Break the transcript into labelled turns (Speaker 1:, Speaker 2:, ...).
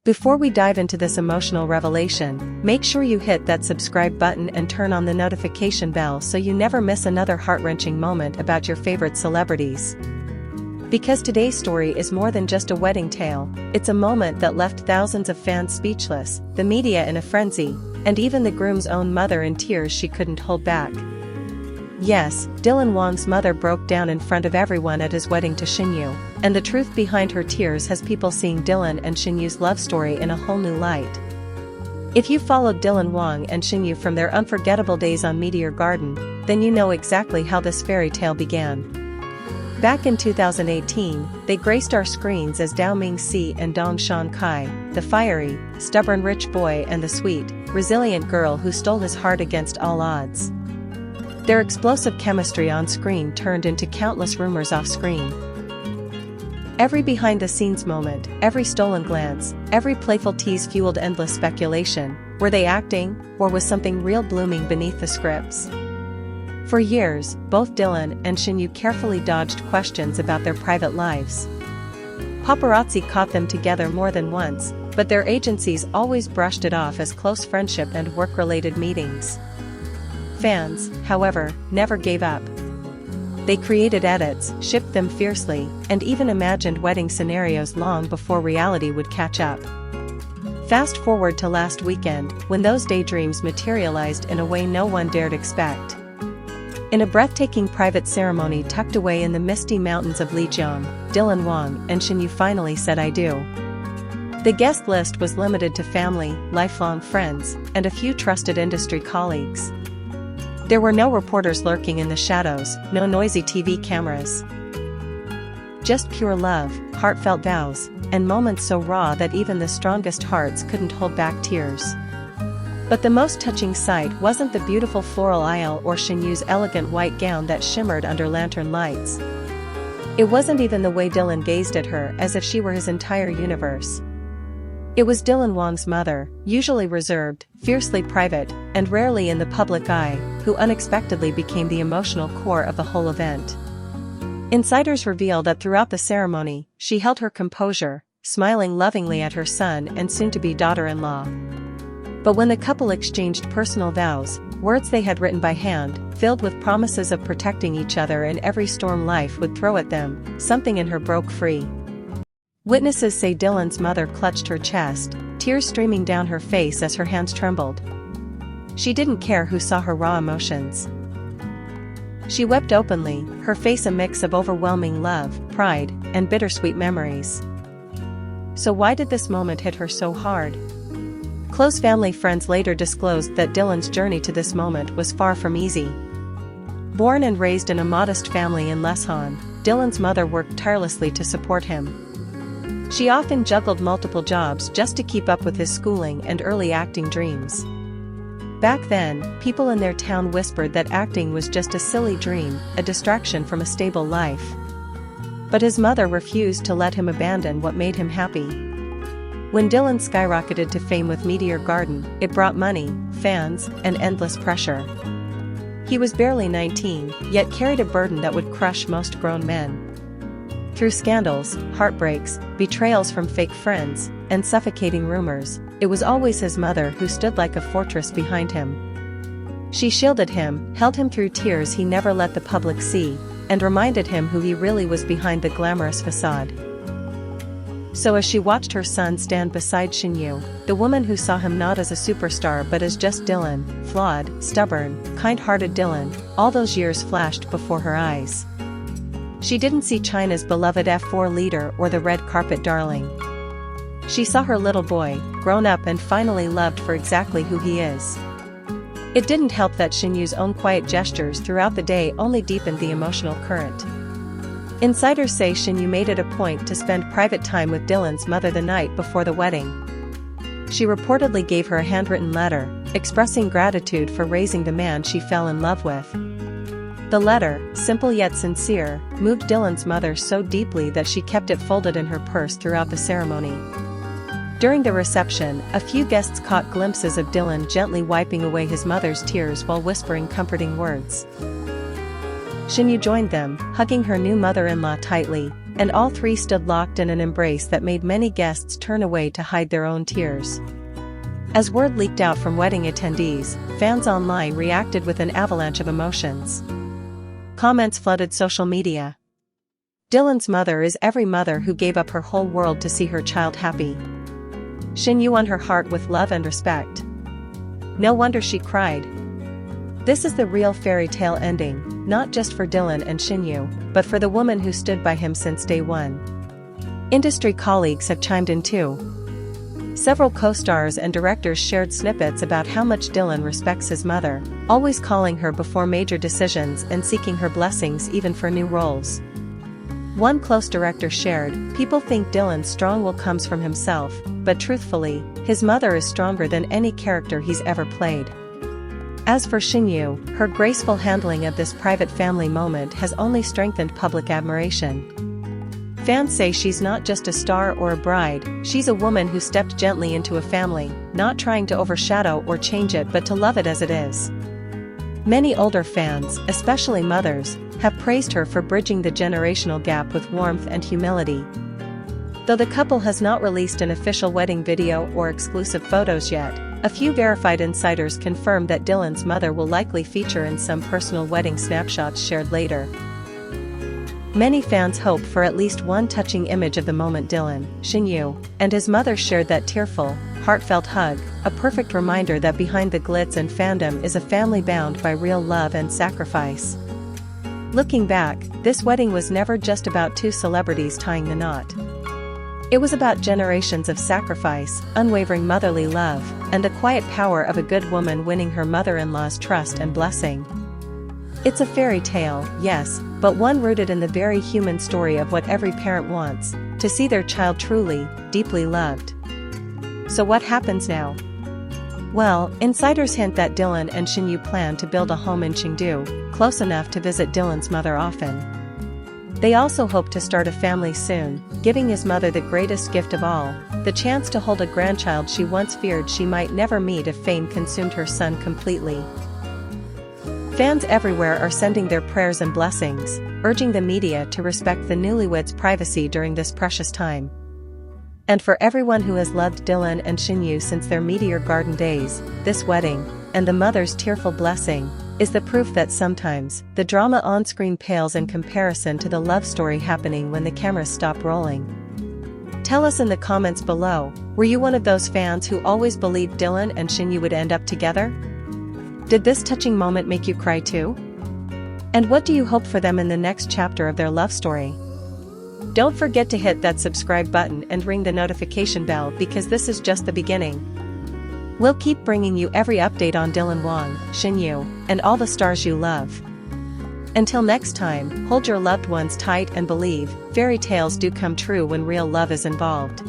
Speaker 1: Before we dive into this emotional revelation, make sure you hit that subscribe button and turn on the notification bell so you never miss another heart-wrenching moment about your favorite celebrities. Because today's story is more than just a wedding tale, it's a moment that left thousands of fans speechless, the media in a frenzy, and even the groom's own mother in tears she couldn't hold back. Yes, Dylan Wang's mother broke down in front of everyone at his wedding to Shen, and the truth behind her tears has people seeing Dylan and Shen's love story in a whole new light. If you followed Dylan Wang and Shen from their unforgettable days on Meteor Garden, then you know exactly how this fairy tale began. Back in 2018, they graced our screens as Dao Mingxi and Dong Shankai, the fiery, stubborn rich boy and the sweet, resilient girl who stole his heart against all odds. Their explosive chemistry on screen turned into countless rumors off screen. Every behind-the-scenes moment, every stolen glance, every playful tease fueled endless speculation. Were they acting, or was something real blooming beneath the scripts? For years, both Dylan and Shen carefully dodged questions about their private lives. Paparazzi caught them together more than once, but their agencies always brushed it off as close friendship and work-related meetings. Fans, however, never gave up. They created edits, shipped them fiercely, and even imagined wedding scenarios long before reality would catch up. Fast forward to last weekend, when those daydreams materialized in a way no one dared expect. In a breathtaking private ceremony tucked away in the misty mountains of Lijiang, Dylan Wang and Shen finally said "I do." The guest list was limited to family, lifelong friends, and a few trusted industry colleagues. There were no reporters lurking in the shadows, no noisy TV cameras. Just pure love, heartfelt vows, and moments so raw that even the strongest hearts couldn't hold back tears. But the most touching sight wasn't the beautiful floral aisle or Shen's elegant white gown that shimmered under lantern lights. It wasn't even the way Dylan gazed at her as if she were his entire universe. It was Dylan Wang's mother, usually reserved, fiercely private, and rarely in the public eye, who unexpectedly became the emotional core of the whole event. Insiders reveal that throughout the ceremony, she held her composure, smiling lovingly at her son and soon-to-be daughter-in-law. But when the couple exchanged personal vows, words they had written by hand, filled with promises of protecting each other in every storm life would throw at them, something in her broke free. Witnesses say Dylan's mother clutched her chest, tears streaming down her face as her hands trembled. She didn't care who saw her raw emotions. She wept openly, her face a mix of overwhelming love, pride, and bittersweet memories. So why did this moment hit her so hard? Close family friends later disclosed that Dylan's journey to this moment was far from easy. Born and raised in a modest family in Leshan, Dylan's mother worked tirelessly to support him. She often juggled multiple jobs just to keep up with his schooling and early acting dreams. Back then, people in their town whispered that acting was just a silly dream, a distraction from a stable life. But his mother refused to let him abandon what made him happy. When Dylan skyrocketed to fame with Meteor Garden, it brought money, fans, and endless pressure. He was barely 19, yet carried a burden that would crush most grown men. Through scandals, heartbreaks, betrayals from fake friends, and suffocating rumors, it was always his mother who stood like a fortress behind him. She shielded him, held him through tears he never let the public see, and reminded him who he really was behind the glamorous facade. So as she watched her son stand beside Shen, the woman who saw him not as a superstar but as just Dylan, flawed, stubborn, kind-hearted Dylan, all those years flashed before her eyes. She didn't see China's beloved F4 leader or the red carpet darling. She saw her little boy, grown up and finally loved for exactly who he is. It didn't help that Shen's own quiet gestures throughout the day only deepened the emotional current. Insiders say Shen made it a point to spend private time with Dylan's mother the night before the wedding. She reportedly gave her a handwritten letter, expressing gratitude for raising the man she fell in love with. The letter, simple yet sincere, moved Dylan's mother so deeply that she kept it folded in her purse throughout the ceremony. During the reception, a few guests caught glimpses of Dylan gently wiping away his mother's tears while whispering comforting words. Shen joined them, hugging her new mother-in-law tightly, and all three stood locked in an embrace that made many guests turn away to hide their own tears. As word leaked out from wedding attendees, fans online reacted with an avalanche of emotions. Comments flooded social media. Dylan's mother is every mother who gave up her whole world to see her child happy. Shen won her heart with love and respect. No wonder she cried. This is the real fairy tale ending, not just for Dylan and Shen, but for the woman who stood by him since day one. Industry colleagues have chimed in too. Several co-stars and directors shared snippets about how much Dylan respects his mother, always calling her before major decisions and seeking her blessings even for new roles. One close director shared, "People think Dylan's strong will comes from himself, but truthfully, his mother is stronger than any character he's ever played." As for Shen, her graceful handling of this private family moment has only strengthened public admiration. Fans say she's not just a star or a bride, she's a woman who stepped gently into a family, not trying to overshadow or change it but to love it as it is. Many older fans, especially mothers, have praised her for bridging the generational gap with warmth and humility. Though the couple has not released an official wedding video or exclusive photos yet, a few verified insiders confirm that Dylan's mother will likely feature in some personal wedding snapshots shared later. Many fans hope for at least one touching image of the moment Dylan, Shen, and his mother shared that tearful, heartfelt hug, a perfect reminder that behind the glitz and fandom is a family bound by real love and sacrifice. Looking back, this wedding was never just about two celebrities tying the knot. It was about generations of sacrifice, unwavering motherly love, and the quiet power of a good woman winning her mother-in-law's trust and blessing. It's a fairy tale, yes, but one rooted in the very human story of what every parent wants, to see their child truly, deeply loved. So what happens now? Well, insiders hint that Dylan and Shen plan to build a home in Chengdu, close enough to visit Dylan's mother often. They also hope to start a family soon, giving his mother the greatest gift of all, the chance to hold a grandchild she once feared she might never meet if fame consumed her son completely. Fans everywhere are sending their prayers and blessings, urging the media to respect the newlyweds' privacy during this precious time. And for everyone who has loved Dylan and Shen since their Meteor Garden days, this wedding, and the mother's tearful blessing, is the proof that sometimes, the drama on-screen pales in comparison to the love story happening when the cameras stop rolling. Tell us in the comments below, were you one of those fans who always believed Dylan and Shen would end up together? Did this touching moment make you cry too? And what do you hope for them in the next chapter of their love story? Don't forget to hit that subscribe button and ring the notification bell because this is just the beginning. We'll keep bringing you every update on Dylan Wang, Shen, and all the stars you love. Until next time, hold your loved ones tight and believe, fairy tales do come true when real love is involved.